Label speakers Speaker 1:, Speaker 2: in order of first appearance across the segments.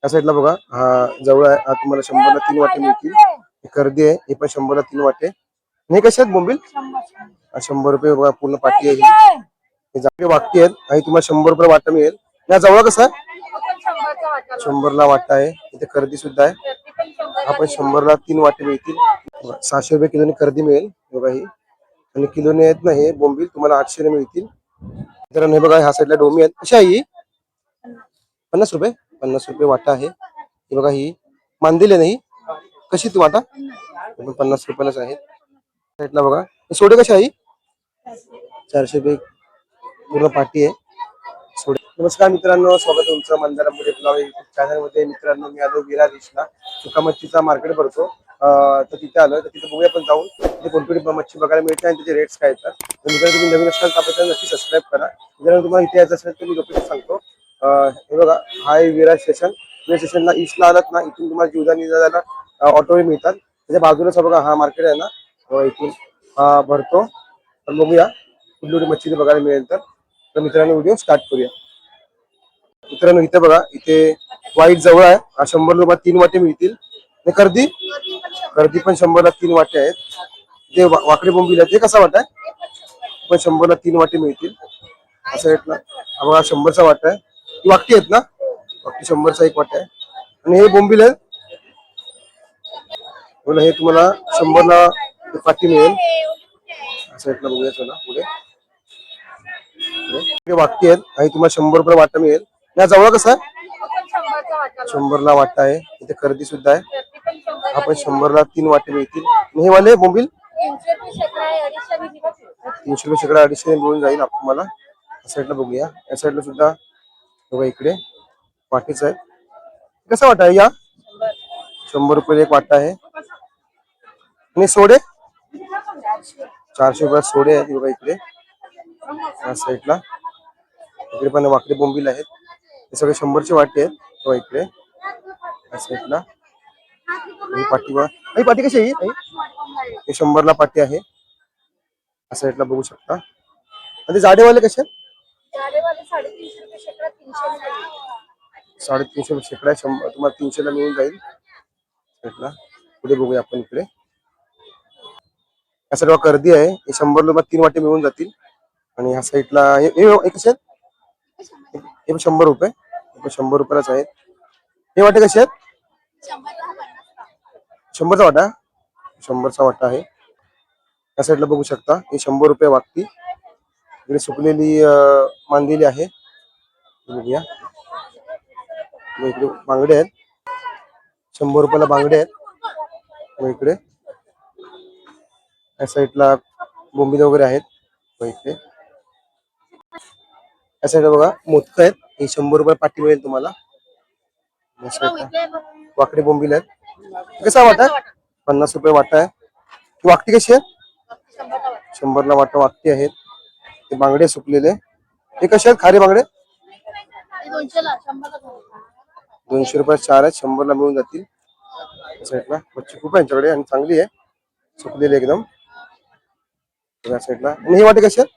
Speaker 1: या साईडला बघा हा जवळ आहे, हा तुम्हाला 100ला 3 वाटे मिळतील. ही कर्दी आहे, हे पण 100ला 3 वाटे. हे कसे आहेत बोंबील? 100 रुपये बघा, पूर्ण पाटी आहे ही. हे जागे वाटते आहेत आणि तुम्हाला 100 रुपये वाटा मिळेल. या जवळ कसं आहे? 100ला वाटा आहे. इथे कर्दी सुद्धा आहे. आपण 100ला 3 वाटे मिळतील. 600 रुपये किलोने कर्दी मिळेल बघा ही. आणि किलोने आहेत ना हे बोंबील तुम्हाला 800 मिळतील. मित्रांनो हे बघा ह्या साईडला डोमी आहेत. कशी आहे ही? 50 रुपये. 50 रुपये वाटा आहे. ही बघा ही मांदिली नाही कशी ती वाटा? 50 रुपयालाच आहे. साईडला बघा हे सोडे कशी आहे? 400 रुपये पूर्ण पाटी आहे सोडे. नमस्कार मित्रांनो, स्वागत आहे तुमचं मंदारामध्ये ब्लॉग युट्यूब चॅनल मध्ये. मित्रांनो मी आलो विरार दिसला सुका मच्छीचा मार्केट भरतो, तर तिथे आलो. तर तिथे बघूया आपण जाऊन तिथे कोणती मच्छी बघायला मिळते आणि त्याचे रेट्स काय आहेत. तर मित्रांनो तुम्ही नवीन असाल तर आपल्या नक्की सबस्क्राईब करा. मित्रांनो तुम्हाला इथे यायचं असेल तर मी लोकेशन सांगतो. हे बघा हाय विरार स्टेशन. विरार स्टेशनला ईस्टला आलात ना, इथून तुम्हाला जीवदानी जायला ऑटो मिळतात. त्याच्या बाजूलाच बघा हा मार्केट आहे ना, इथून भरतो. तर बघूया कुठली मच्छी बघायला मिळेल. तर मित्रांनो व्हिडिओ स्टार्ट करूया. मित्रांनो इथे बघा इथे वाईट जवळ आहे, 100 रुपये 3 वाटे मिळतील. कर्दी कर्दी पण 100ला 3 वाटे आहेत. ते वाकडे बोंबील आहेत, ते कसा वाटा आहे? पण 100ला 3 वाटे मिळतील. असं आहेत ना, हा बघा 100चा वाटा आहे. ही वाकटी आहेत ना, वाकटी 100चा एक वाटा आहे. आणि हे बोंबील आहेत बोला, हे तुम्हाला 100ला पाटी मिळेल. असं आहेत ना, बघूया चला पुढे. वाकटी आहेत आणि तुम्हाला 100 रुपये वाटा मिळेल. या जवळ कसं आहे? 100ला वाटा आहे. इथे कर्दी सुद्धा आहे. आपण 100ला 3 वाटे मिळतील. हे वाले बोंबील 300 रुपये शेकडा 250 मिळून जाईल आपल्याला. या साईडला बघूया, या साईडला सुद्धा बघा इकडे वाटीच आहे. कसा वाटा आहे? या 100 रुपये एक वाटा आहे. आणि सोडे 400 रुपये सोडे आहेत बघा इकडे. या साईडला इकडे पण वाकडे बोंबील आहेत. हे सगळे 100चे वाटे आहेत बघा इकडे. या साईडला ही पाटी बघा. ही पाटी कशी आहे? हे 100ला पाटी आहे. या साईडला बघू शकता. आणि ते जाडेवाले कसे? 350 रुपये शेकडा. 100 तुम्हाला 300ला मिळून जाईल. साईडला पुढे बघूया आपण इकडे. या सर्व कर्दी आहे. हे 100 रुपये 3 वाटे मिळून जातील. आणि ह्या साईडला हे कसे आहेत? हे 100 रुपये. हे पण 100 रुपयालाच आहेत. हे वाटे कसे आहेत? 100चा वाटा. 100चा वाटा आहे. या साईडला बघू शकता हे 100 रुपये वागती. इकडे सुकलेली मांदिली आहे. बघूया इकडे बांगडे आहेत. 100 रुपयाला बांगडे आहेत. इकडे या साईडला बोंबील वगैरे आहेत. इकडे या साईडला बघा मोदक आहेत. हे 100 रुपये पाटी मिळेल तुम्हाला. वाकडे बोंबील आहेत. कसा वाटा? 50 रुपये वाटा आहे. वाकटी कशी आहे? 100ला वाटा वाकटी आहेत. ते बांगडे सुकलेले. हे कसे आहेत खारे बांगडे? 200 रुपये 4 आहेत. 100ला मिळून जातील. साईडला मच्छी खूप आहे यांच्याकडे आणि चांगली आहे, सुकलेली एकदम. या साईडला. आणि हे वाटे कसे आहेत?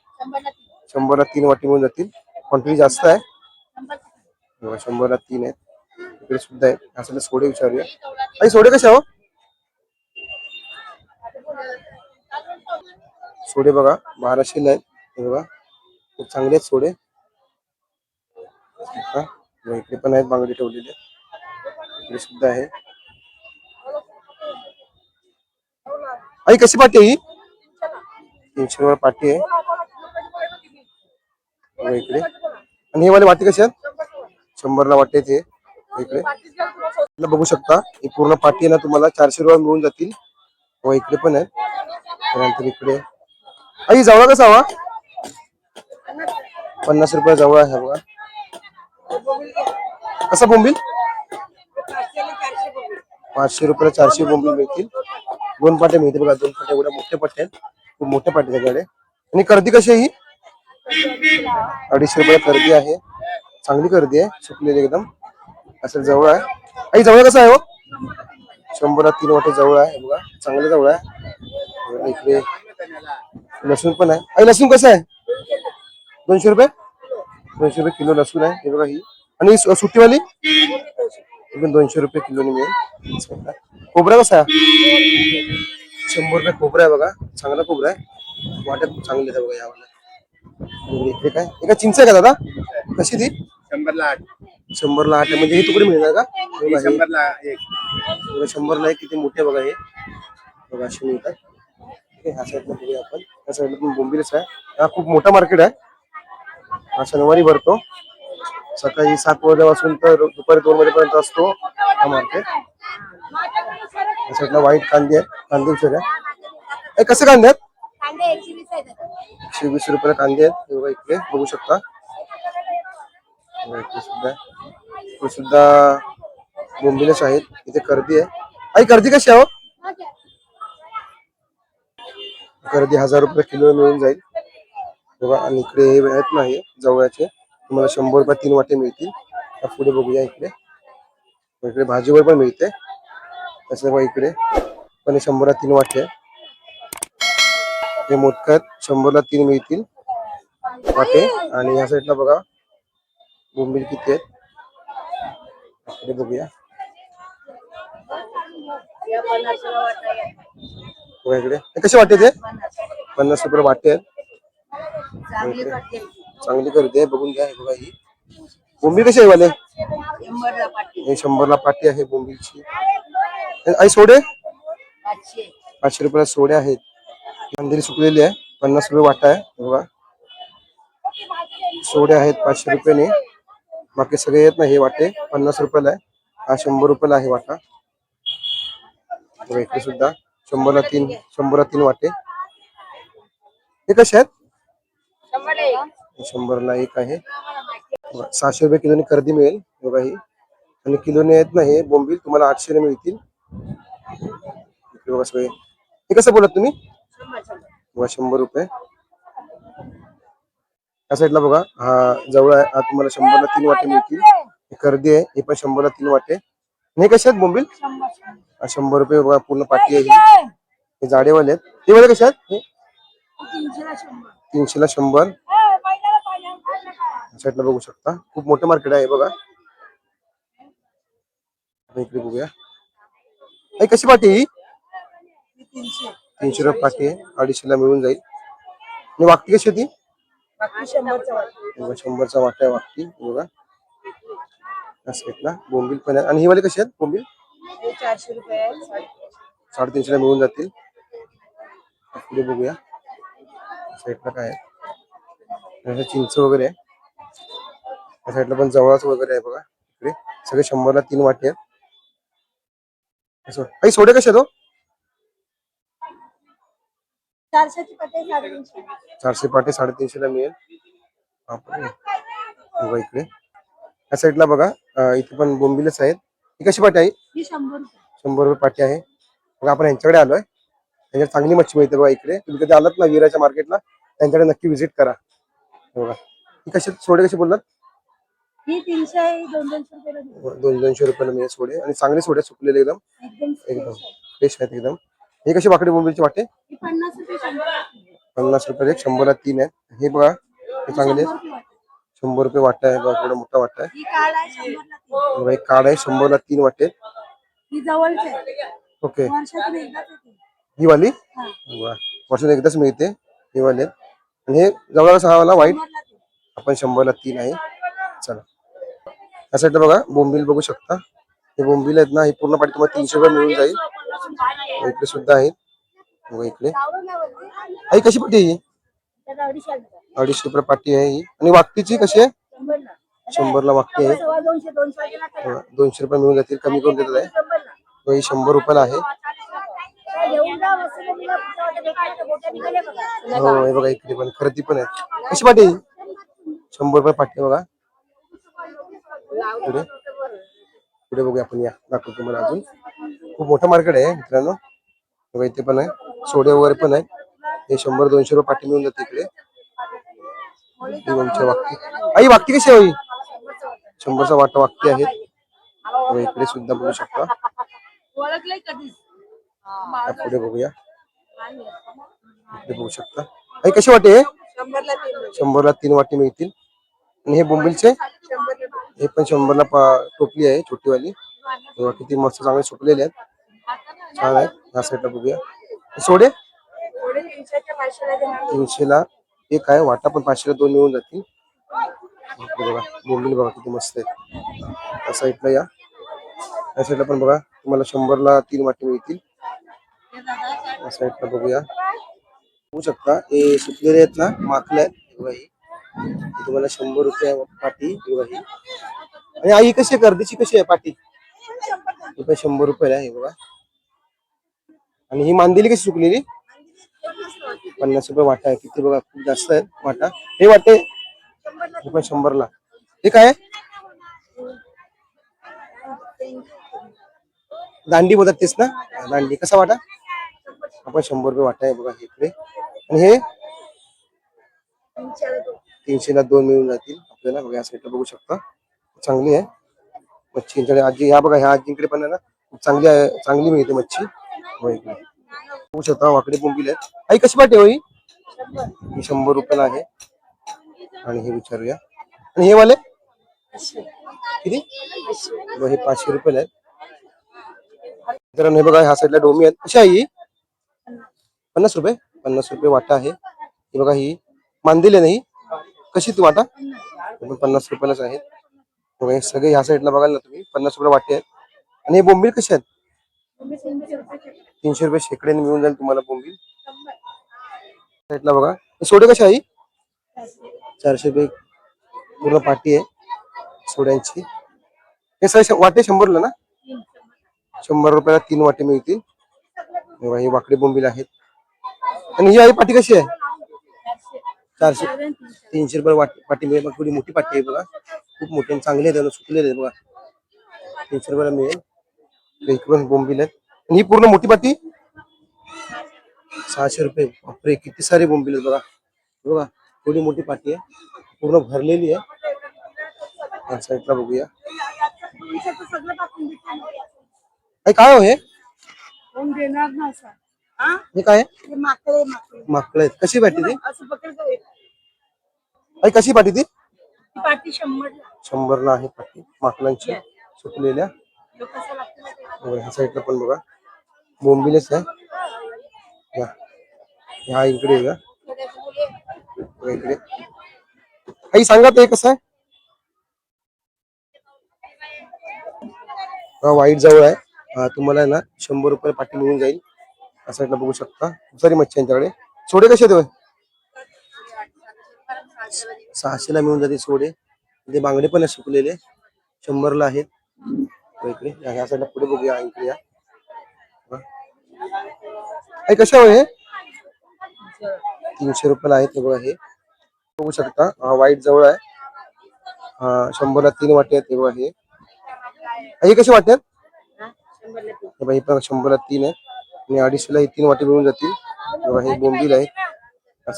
Speaker 1: 100ला 3 वाटी मिळून जातील. क्वांटिटी जास्त आहे. 100ला 3 आहेत. इकडे सुद्धा आहेत. असं सोडे विचारूया. आणि सोडे कसे हो? सोडे बघा 1200ला आहेत. हे बघा खूप चांगले आहेत सोडे. इकडे पण आहेत बांगडे ठेवलेले. इकडे सुद्धा आहे. आई कशी पाटी आहे ही? 300 रुपये पाटी आहे इकडे. आणि हे वाले वाटे कसे आहेत? 100ला वाटे ते इकडे बघू शकता. ही पूर्ण पाटी आहे ना, तुम्हाला 400 रुपये मिळून जातील. व इकडे पण आहे. त्यानंतर इकडे आई जवळ कसा हवा? 50 रुपये जवळ आहे बघा. कसा बोंबील? 500 रुपयाला 400 बोंबील मिळतील. 2 पाटे मिळते बघा. 2 पाटे एवढ्या मोठे पट्टे आहेत. खूप मोठे पाटे त्याच्याकडे. आणि कर्दी कशी आहे ही? 250 रुपये कर्दी आहे. चांगली कर्दी आहे, सुकलेली एकदम. असं जवळ आहे. आई जवळ कसं आहे हो? 100ला 3 वाटे जवळ आहे बघा. चांगलं जवळ आहे. इकडे लसूण पण आहे. आई लसूण कसं आहे? 200 रुपये. 200 रुपये किलो लसूण आहे हे बघा ही. आणि सुट्टीवाली हे पण 200 रुपये किलोने मिळेल. खोबरा कसा आहे? 100 रुपये खोबरा आहे बघा, चांगला खोबरा आहे, वाटत चांगले आहे बघा यावर. इकडे काय एका चिंच आहे का दादा? कशी ती?
Speaker 2: 100ला 8.
Speaker 1: 100ला 8 म्हणजे हे तुकडे मिळणार का? हे बघा,
Speaker 2: 100ला 1.
Speaker 1: 100ला 1 किती मोठे बघा हे बघा, असे मिळतात. ह्या साईडला बघूया आपण, ह्या साईडला पण बोंबीलच आहे. हा खूप मोठा मार्केट आहे, हा शनिवारी भरतो. सकाळी 7 वाजल्यापासून तर दुपारी 2 वाजेपर्यंत असतो हा मार्केट. या साईडला वाईट कांदे आहेत, कांदे विचार आहे. कसे कांदे आहेत? 120 रुपये कांदे आहेत. हे बघा इकडे बघू शकता. इथे सुद्धा बोंबीलच आहेत. इथे कर्दी आहे. आई कर्दी कशी आहे? कर्दी 1000 रुपये किलो मिळून जाईल बघा. आणि इकडे हे आहेत ना, हे जवळचे तुम्हाला 100 रुपये 3 वाटे मिळतील. पुढे बघूया इकडे, इकडे भाजीवर पण मिळते तसं बघा. इकडे पण 100ला 3 वाटे हे मोदक 100ला 3 मिळतील वाटे. आणि या साईडला बघा बोंबील किती आहेत, इकडे बघूया. इकडे कसे वाटे ते? 50 रुपये वाटे आहेत. चांगली गर्दी आहे, बघून घ्या. हे बघा ही बोंबील कशी आहे वाले? हे 100ला पाटी आहे बोंबीलची. आई सोडे 500 रुपयाला सोडे आहेत. अंधेरी सुकलेली आहे, 50 रुपये वाटा आहे बघा. सोडे आहेत 500 रुपयाने. बाकी सगळे आहेत ना हे वाटे 50 रुपयाला आहे. हा 100 रुपयाला आहे वाटा. इकडे सुद्धा 100ला 3 वाटे. हे कसे आहेत? 100ला 1 आहे. 600 रुपये किलोने कर्दी मिळेल बघा ही. आणि किलोने आहेत ना हे बोंबील तुम्हाला 800 ने मिळतील बघा सगळे. हे कसं बोलत तुम्ही? 100 रुपये. या साईडला बघा हा जवळ आहे, हा तुम्हाला 100ला 3 वाटे मिळतील. हे कर्दी आहे, हे पण 100ला 3 वाटे. हे कसे आहेत बोंबील? 100 रुपये बघा, पूर्ण पाटी आहे. हे जाडेवाले आहेत. हे वाले कसे आहेत? 300ला 100. साईडला बघू शकता, खूप मोठं मार्केट आहे बघा. इकडे बघूया. कशी पाटी ही? 300 रुपये पाटी आहे, 250ला मिळून जाईल. आणि वागती कशी होती? 100चा वाटा आहे वागती बघा. साईडला बोंबील पण आहे. आणि ही वाले कशी आहेत बोंबील?
Speaker 3: 400 रुपये,
Speaker 1: 350ला मिळून जातील. पुढे बघूया साईडला काय आहे, चिंच वगैरे आहे. या साईडला पण जवळच वगैरे आहे बघा. इकडे सगळे 100ला 3 वाटे आहेत. काही सोडे कसे आहेत?
Speaker 3: 400 ची पाटी 350.
Speaker 1: 400 पाटे 350ला मिळेल. बघा इकडे या साईडला बघा, इथे पण बोंबीलच आहेत. ही कशी पाटी आहे?
Speaker 3: ही 100 रुपये.
Speaker 1: 100 रुपये पाटी आहे बघा. आपण यांच्याकडे आलोय, त्यांच्याकडे चांगली मच्छी मिळते बघा. इकडे तुम्ही कधी आलात ना विराच्या मार्केटला, त्यांच्याकडे नक्की व्हिजिट करा बघा. ही कशी सोडे कशी बोललात?
Speaker 3: ही 300 200 रुपये.
Speaker 1: 200 रुपयाला मिळेल सोडे. आणि चांगले सोडे सुकलेले एकदम
Speaker 3: एकदम
Speaker 1: फ्रेश आहेत एकदम. हे कसे वाकडे बोंबीलचे वाटे?
Speaker 3: 50 रुपये 100.
Speaker 1: 50 रुपये 100ला 3 आहेत. हे बघा हे चांगले 100 रुपये वाटा आहे बघा. थोडा मोठा वाटा आहे.
Speaker 3: ही काळ आहे 100 ला 3.
Speaker 1: एक कार्ड आहे 100ला 3 वाटे.
Speaker 3: ही जवळच आहे,
Speaker 1: ओके.
Speaker 3: वर्षातून एकदाच येते.
Speaker 1: ही वाली वर्षातून एकदाच मिळते ही वाली. आणि हे जवळ सहावाला व्हाईट आपण 100ला 3 आहे. चला या साईडला बघा बोंबील बघू शकता. हे बोंबील आहेत ना, ही पूर्ण पाटी तुम्हाला 300 रुपये मिळून जाईल. इकडे सुद्धा आहेत बघा. इकडे आई कशी पाटी आहे ही? 250 रुपये पाटी आहे ही. आणि वाकटीची कशी आहे? 100ला वाकटी आहे. 200 रुपये मिळून जातील, कमी करून देतात आहे. ही 100 रुपयाला आहे. हो हे बघा इकडे पण खरेदी पण आहे. कशी पाटी आहे? 100 रुपये पाटी बघा. पुढे पुढे बघूया आपण, या दाखवतो तुम्हाला. अजून खूप मोठं मार्केट आहे मित्रांनो बघा. इथे पण आहे सोडे वगैरे पण आहे. हे 100-200 रुपये पाटी मिळून जाते इकडे. वाकटी आई वाकटी कशी आहे? 100चा वाटा वाकटी आहे. इकडे सुद्धा बघू शकता. पुढे बघूया, इकडे बघू शकता. आई कशी वाटे? 100ला 3 वाटे मिळतील. आणि हे बोंबीलचे हे पण 100ला टोपली आहे छोटीवाली. तेव्हा किती मस्त चांगले सुकलेले आहेत, छान आहेत. ह्या साईडला बघूया. सोडे
Speaker 3: थोडे 300च्या 500ला देणार.
Speaker 1: 300ला एक आहे, वाटा पण 500ला 2 मिळून जातील. इकडे बघा बोंबील बघा किती मस्त आहेत. त्या साईडला या साईडला पण बघा तुम्हाला 100ला 3 वाटे मिळतील. या साईडला बघूया, बघू शकता हे सुकलेले आहेत ना, माकले आहेत. बघा ही तुम्हाला 100 रुपये पाटी. बघा ही. आणि आई कशी आहे, गर्दीची कशी आहे पाटी? रुपये 100 रुपये आहे बघा. आणि ही मांदेली कशी सुकलेली? 50 रुपये वाटा आहे. किती बघा खूप जास्त आहेत वाटा. हे वाटे रुपये 100ला. हे काय आहे? दांडी बोलतात तेच ना, दांडी. कसा वाटा? आपण 100 रुपये वाटा आहे बघा इकडे. आणि हे 300ला 2 मिळून जातील आपल्याला. बघा या साईडला बघू शकता, चांगली आहे मच्छी. आजी ह्या बघा, ह्या आजींकडे पण आहे ना, खूप चांगली आहे, चांगली मिळते मच्छी. बघू शकता वाकडे बोंबील आहेत. आई कशी वाटे होई? ही 100 रुपयाला आहे. आणि हे विचारूया. आणि हे वाले किती? हे 500 रुपयाला आहेत. मित्रांनो हे बघा ह्या साईडला डोमी आहेत. कशी आहे ही? 50 रुपये. 50 रुपये वाटा आहे. ही बघा ही मांदेली नाही, कशी ती वाटा? 50 रुपयालाच आहेत. बघा हे सगळे ह्या साईडला बघाल ना तुम्ही, 50 रुपये वाटे आहेत. आणि हे बोंबील कसे आहेत? 300 रुपये शेकड्याने मिळून जाईल तुम्हाला बोंबील. साईडला बघा सोडे कसे आहे? 400 रुपये पूर्ण पाटी आहे सोड्यांची. हे सगळे वाटे 100ला ना? 100 रुपयाला 3 वाटे मिळतील. बघा ही वाकडे बोंबील आहेत. आणि ही आई पाटी कशी आहे? 400 300 रुपये पाटी मिळेल. बघा थोडी मोठी पाटी आहे बघा, खूप मोठी आणि चांगली आहे, सुकलेले आहे बघा. 300 रुपयाला मिळेल. इकडून बोंबील आहेत. आणि ही पूर्ण मोठी पाटी 600 रुपये. बापरे किती सारे बोंबील आहेत बघा. बघा थोडी मोठी पाटी आहे, पूर्ण भरलेली आहे. या साईडला बघूया. काय हो हे?
Speaker 3: कोण देणार ना असं?
Speaker 1: हे काय आहे?
Speaker 3: हे माकडे माकडे
Speaker 1: माकडे आहेत. कशी पाटी ती?
Speaker 3: असं पकडतो.
Speaker 1: आई कशी पाटी ती?
Speaker 3: ती पाटी 100ला.
Speaker 1: 100ला आहे पाटी माकडांची सुकलेल्या.
Speaker 3: कसं लागतं ना ते?
Speaker 1: ह्या साईडला पण बघा बोंबीलच आहे. ह्या इकडे आहे का इकडे? आई सांगा ते कसं आहे? वाईट जवळ आहे. तुम्हाला ना 100 रुपये पाटी मिळून जाईल. या साईडला बघू शकता खूप सारी मच्छी यांच्याकडे. सोडे कसे आहेत? 600ला मिळून जाते सोडे. ते बांगडे पण आहे सुकलेले, 100ला आहेत. इकडे ह्या साईडला पुढे बघूया. इकडे या कशा आहे? 300 रुपयाला आहेत. बघा हे बघू शकता वाईट जवळ आहे. 100ला 3 वाटे आहेत. बघा हे कसे वाटतात? हे पण 100ला 3 आहे. आणि 250ला ही 3 वाटे मिळून जातील. बघा हे बोंबील आहेत. या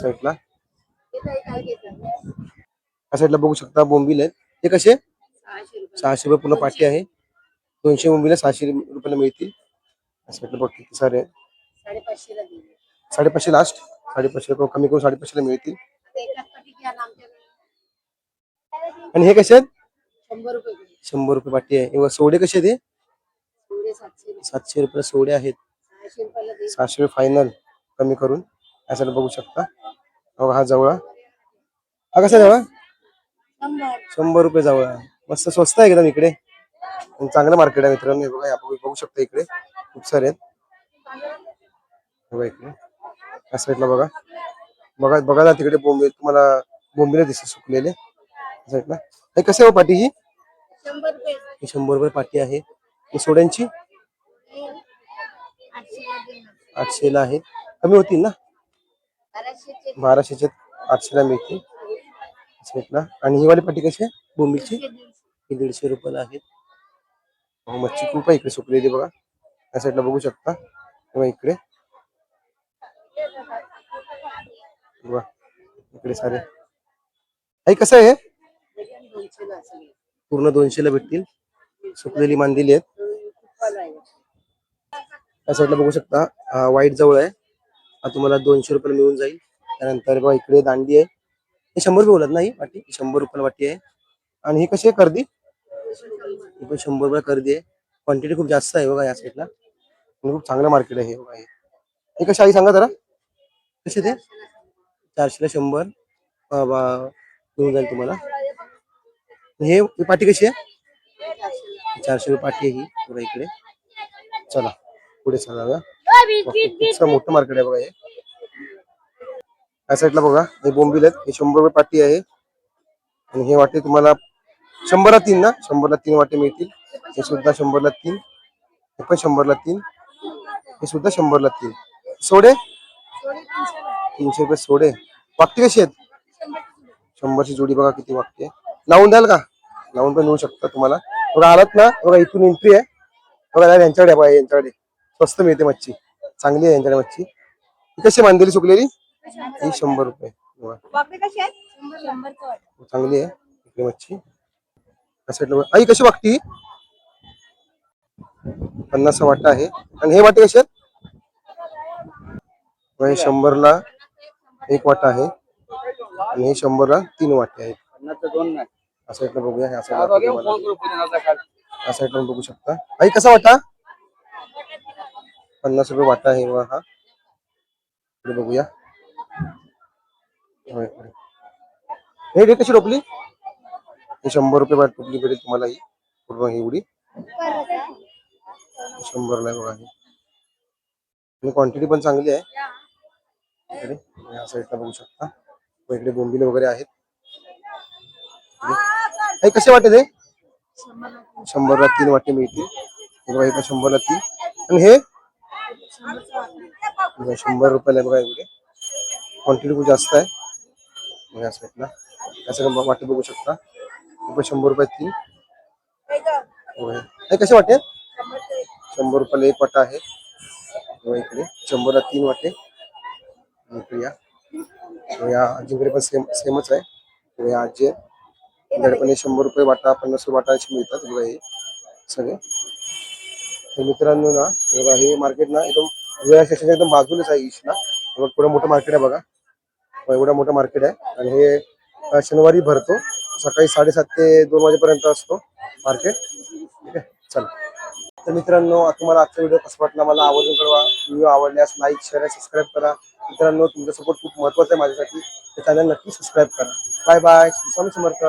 Speaker 1: साईडला बघू शकता बोंबील आहेत. हे कसे? 600 रुपये पूर्ण पाटी आहे. 200 बोंबीला 600 रुपयाला मिळतील. या साईडला बघ किती सारे आहेत. 550 लास्ट. 550 रुपये कमी करून 550ला मिळतील. आणि हे कसे आहेत? 100 रुपये पाटी आहे. सोडे कसे आहेत? 700 रुपये सोडे आहेत. 600 रुपये फायनल कमी करून. यासाठी बघू शकता. हा जवळ हा कसा जवळ? 100 रुपये जवळ आहे. मस्त स्वस्त आहे एकदम इकडे. चांगलं मार्केट आहे मित्रांनो. बघा बघू शकता इकडे खूप सारे आहेत. बघा इकडे या साईडला बघा बघा बघा ना तिकडे बोंबील तुम्हाला बोंबील दिसत सुकलेले साईडला. हे कसे हो पाटी? ही 100 रुपये पाटी आहे. सोड्यांची 800ला आहेत. कमी होतील ना? 1200चे 800ला मिळतील साईडला. आणि ही वाली पाटी कशी आहे बोंबीलची? ही 150 रुपयाला आहेत. मच्छी खूप आहे इकडे सुकलेली बघा. या साईडला बघू शकता. बघा इकडे बघा इकडे सारे. आई कसं आहे? पूर्ण 200ला भेटतील. सुकलेली मांदेली आहेत. या साईडला बघू शकता वाईट जवळ आहे. तुम्हाला 200 रुपयाला मिळून जाईल. त्यानंतर बघा इकडे दांडी आहे. हे 100 रुपये बोलत नाही वाटी, 100 रुपयाला वाटी आहे. आणि ही कशी आहे कर्दी? ही पण 100 रुपये कर्दी आहे. क्वांटिटी खूप जास्त आहे बघा या साईडला. खूप चांगलं मार्केट आहे हे बघा हे कशी आई सांगा जरा कसे ते 400 ला 100 मिळून जाईल तुम्हाला. ही पाटी कशी आहे 400 पाटी आहे ही बघा इकडे. चला पुढे चला बघा. खूप मोठं मार्केट आहे बघा हे. या साईडला बघा हे बोंबील आहेत. हे 100 रुपये पाटी आहे आणि हे वाटे तुम्हाला 100 ला 3 ना 100 ला 3 वाटे मिळतील. हे सुद्धा 100 ला 3. हे पण 100 ला 3. हे सुद्धा 100 ला 3. सोडे 300 रुपये सोडे. वाकटी कशी आहेत 100 ची जोडी बघा किती वाकटी आहे. लावून द्याल का लावून पण देऊ शकता तुम्हाला. बघा आलात ना बघा इथून एंट्री आहे बघा यांच्याकडे बघा यांच्याकडे स्वस्त मिळते मच्छी चांगली आहे यांच्याकडे मच्छी. ही कशी बांधलेली सुकलेली ही 100 रुपये चांगली आहे इकडे मच्छी. आई कशी वागती 50 वाटा आहे. आणि हे वाटे कसे आहेत 100 ला 1 वाटा आहे आणि हे 100 ला 3 वाटे आहेत. असं इकडे बघूया या साईडला बघू शकता. आई कसा वाटा 50 रुपये वाटा आहे हा इकडे बघूया. हे कशी टोपली हे 100 रुपये टोपली भेटेल तुम्हाला ही पूर्ण एवढी 100 ला बघा आणि क्वांटिटी पण चांगली आहे. इकडे या साईडला बघू शकता. इकडे बोंबील वगैरे आहेत. हे कसे वाटे ते 100 ला 3 वाटे मिळतील. बघा इकडे 100 ला 3 आणि हे 100 रुपयाला बघा इकडे क्वांटिटी खूप जास्त आहे. या साईडला या सगळं वाटे बघू शकता. 100 रुपये 3. हे कसे वाटे 100 रुपयाला 1 वाटा आहे. इकडे 100 ला 3 वाटे. या आजीकडे पण सेमच आहे. या आजी पण 100 रुपये वाटा 50 रुपये वाटा असे मिळतात बघा हे सगळे. तर मित्रांनो ना बघा हे मार्केट ना एकदम वेळा स्टेशनच्या एकदम बाजूलाच आहे ईस्टला. थोडं मोठं मार्केट आहे बघा एवढं मोठं मार्केट आहे. आणि हे शनिवारी भरतो सकाळी 7:30 ते 2 वाजेपर्यंत असतो मार्केट. ठीक आहे चला. तर मित्रांनो तुम्हाला आजचा व्हिडिओ कसा वाटला मला आवर्जून कळवा. व्हिडिओ आवडल्यास लाईक शेअर सबस्क्राईब करा. मित्रांनो तुमचा सपोर्ट खूप महत्त्वाचा आहे माझ्यासाठी. तर चॅनल नक्की सबस्क्राईब करा. Bye bye. स्वामी समर्थ.